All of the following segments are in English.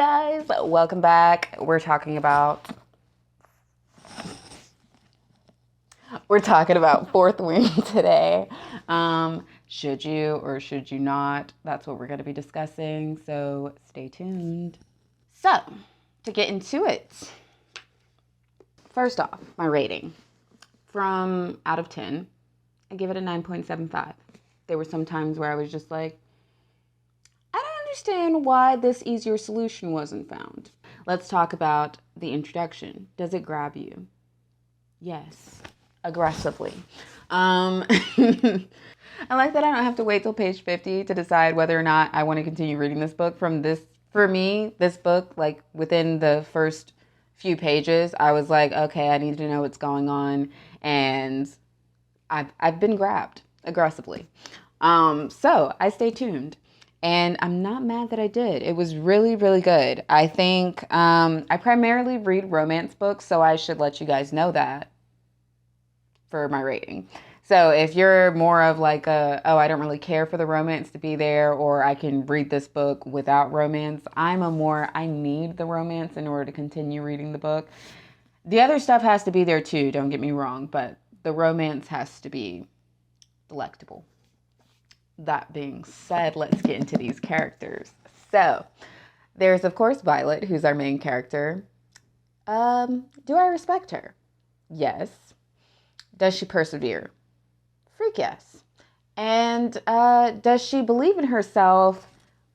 guys, welcome back. We're talking about Fourth Wing today. Should you or should you not? That's what we're going to be discussing, so stay tuned. So, to get into it, first off, my rating. From out of 10, I give it a 9.75. There were some times where I was just like, I don't understand why this easier solution wasn't found. Let's talk about the introduction. Does it grab you? Yes, aggressively. I like that I don't have to wait till page 50 to decide whether or not I want to continue reading this book. For me, this book, like within the first few pages, I was like, okay, I need to know what's going on, and I've been grabbed aggressively. So I stay tuned. And I'm not mad that I did. It was really, really good. I think I primarily read romance books, so I should let you guys know that for my rating. So if you're more of like I don't really care for the romance to be there, or I can read this book without romance, I need the romance in order to continue reading the book. The other stuff has to be there too, don't get me wrong, but the romance has to be delectable. That being said, let's get into these characters. So, there's of course Violet, who's our main character. Do I respect her? Yes. Does she persevere? Freak yes. And does she believe in herself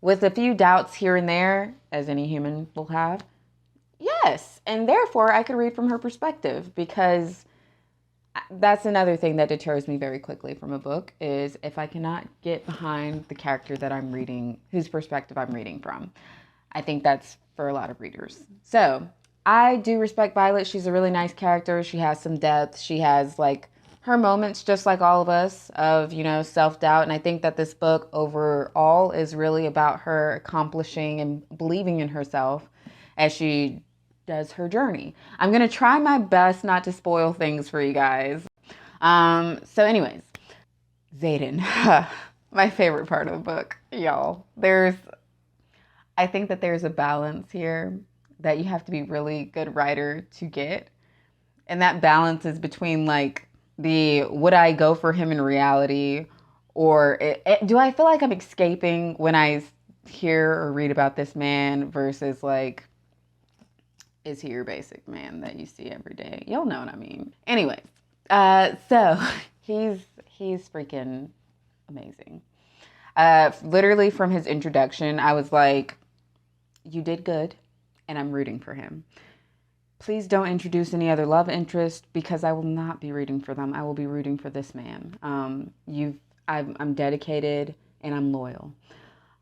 with a few doubts here and there, as any human will have? Yes. And therefore, I could read from her perspective, because that's another thing that deters me very quickly from a book, is if I cannot get behind the character that I'm reading, whose perspective I'm reading from. I think that's for a lot of readers. So I do respect Violet. She's a really nice character. She has some depth. She has like her moments, just like all of us, of, self-doubt. And I think that this book overall is really about her accomplishing and believing in herself as she does her journey. I'm going to try my best not to spoil things for you guys. So anyways, Xaden, my favorite part of the book, y'all. I think that there's a balance here that you have to be really good writer to get. And that balance is between like would I go for him in reality, or do I feel like I'm escaping when I hear or read about this man, versus like, is he your basic man that you see every day? You'll know what I mean. Anyways, so he's freaking amazing. Literally from his introduction, I was like, you did good, and I'm rooting for him. Please don't introduce any other love interest, because I will not be rooting for them. I will be rooting for this man. I'm dedicated and I'm loyal.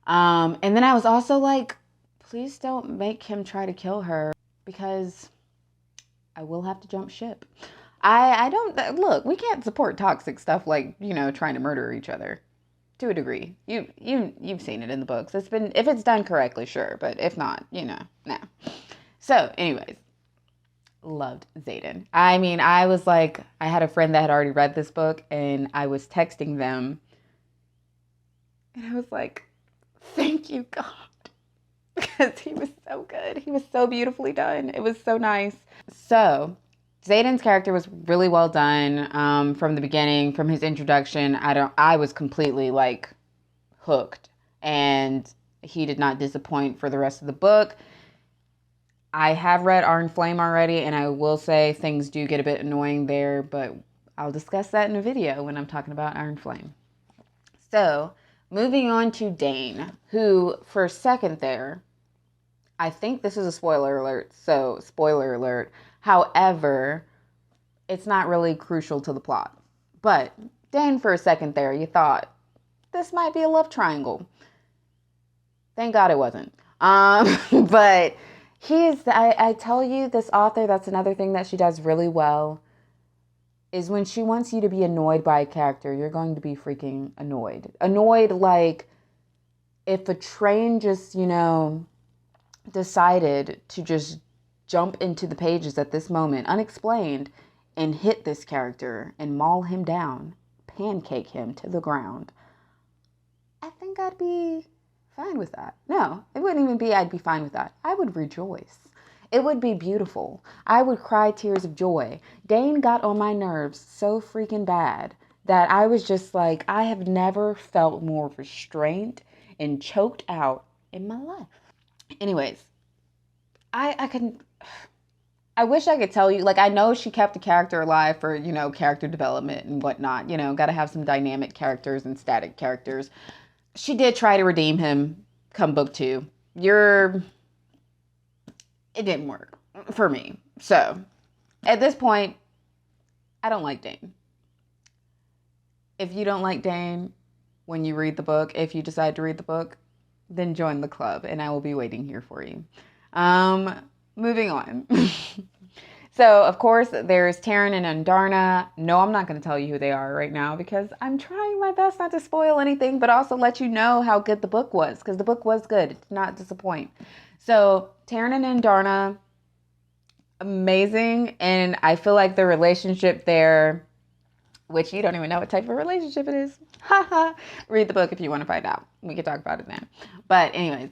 And then I was also like, please don't make him try to kill her, because I will have to jump ship. I don't look. We can't support toxic stuff like trying to murder each other. To a degree, you've seen it in the books. If it's done correctly, sure, but if not, no. So, anyways, loved Xaden. I mean, I was like, I had a friend that had already read this book, and I was texting them, and I was like, thank you, God. Because he was so good. He was so beautifully done. It was so nice. So Xaden's character was really well done from the beginning, from his introduction. I was completely like hooked, and he did not disappoint for the rest of the book. I have read Iron Flame already, and I will say things do get a bit annoying there, but I'll discuss that in a video when I'm talking about Iron Flame. So moving on to Dane, who for a second there, I think this is a spoiler alert, so spoiler alert. However, it's not really crucial to the plot. But Dane, for a second there, you thought, this might be a love triangle. Thank God it wasn't. But I tell you, this author, that's another thing that she does really well, is when she wants you to be annoyed by a character, you're going to be freaking annoyed. Annoyed like if a train just, decided to just jump into the pages at this moment, unexplained, and hit this character and maul him down, pancake him to the ground, I think I'd be fine with that. No, it wouldn't even be I'd be fine with that. I would rejoice. It would be beautiful. I would cry tears of joy. Dane got on my nerves so freaking bad that I was just like, I have never felt more restrained and choked out in my life. Anyways, I wish I could tell you, like, I know she kept the character alive for, you know, character development and whatnot. You know, got to have some dynamic characters and static characters. She did try to redeem him come book 2. It didn't work for me. So, at this point, I don't like Dane. If you don't like Dane when you read the book, if you decide to read the book, then join the club and I will be waiting here for you. Moving on. So, of course, there's Taryn and Undarna. No, I'm not going to tell you who they are right now because I'm trying my best not to spoil anything, but also let you know how good the book was, because the book was good. It did not disappoint. So, Taryn and Undarna, amazing. And I feel like the relationship there, which you don't even know what type of relationship it is. Haha. Read the book if you want to find out. We can talk about it then. But anyways,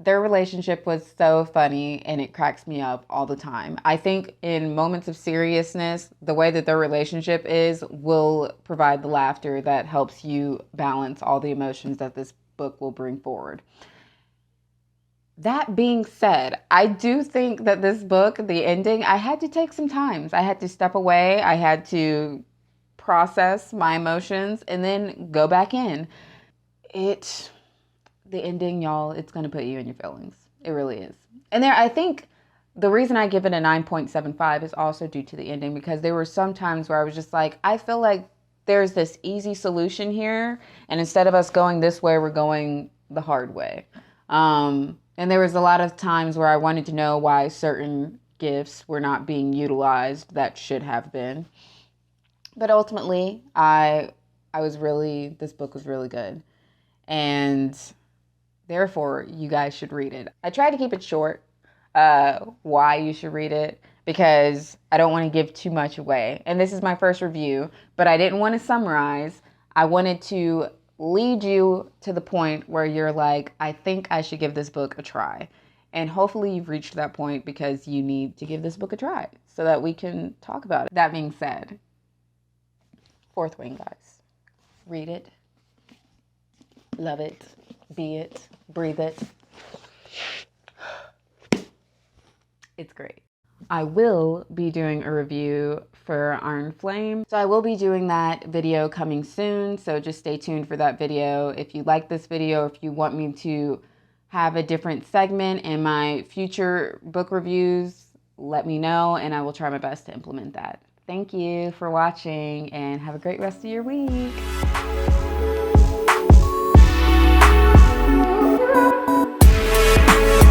their relationship was so funny and it cracks me up all the time. I think in moments of seriousness, the way that their relationship is will provide the laughter that helps you balance all the emotions that this book will bring forward. That being said, I do think that this book, the ending, I had to take some time. I had to step away. I had to process my emotions and then go back in. The ending, y'all, it's going to put you in your feelings. It really is. And I think the reason I give it a 9.75 is also due to the ending, because there were some times where I was just like, I feel like there's this easy solution here. And instead of us going this way, we're going the hard way. And there was a lot of times where I wanted to know why certain gifts were not being utilized that should have been. But ultimately, this book was really good. And therefore, you guys should read it. I tried to keep it short, why you should read it, because I don't want to give too much away. And this is my first review, but I didn't want to summarize. I wanted to lead you to the point where you're like, I think I should give this book a try. And hopefully you've reached that point because you need to give this book a try so that we can talk about it. That being said, Fourth Wing, guys. Read it. Love it. Be it. Breathe it. It's great. I will be doing a review for Iron Flame. So I will be doing that video coming soon. So just stay tuned for that video. If you like this video, if you want me to have a different segment in my future book reviews, let me know and I will try my best to implement that. Thank you for watching and have a great rest of your week.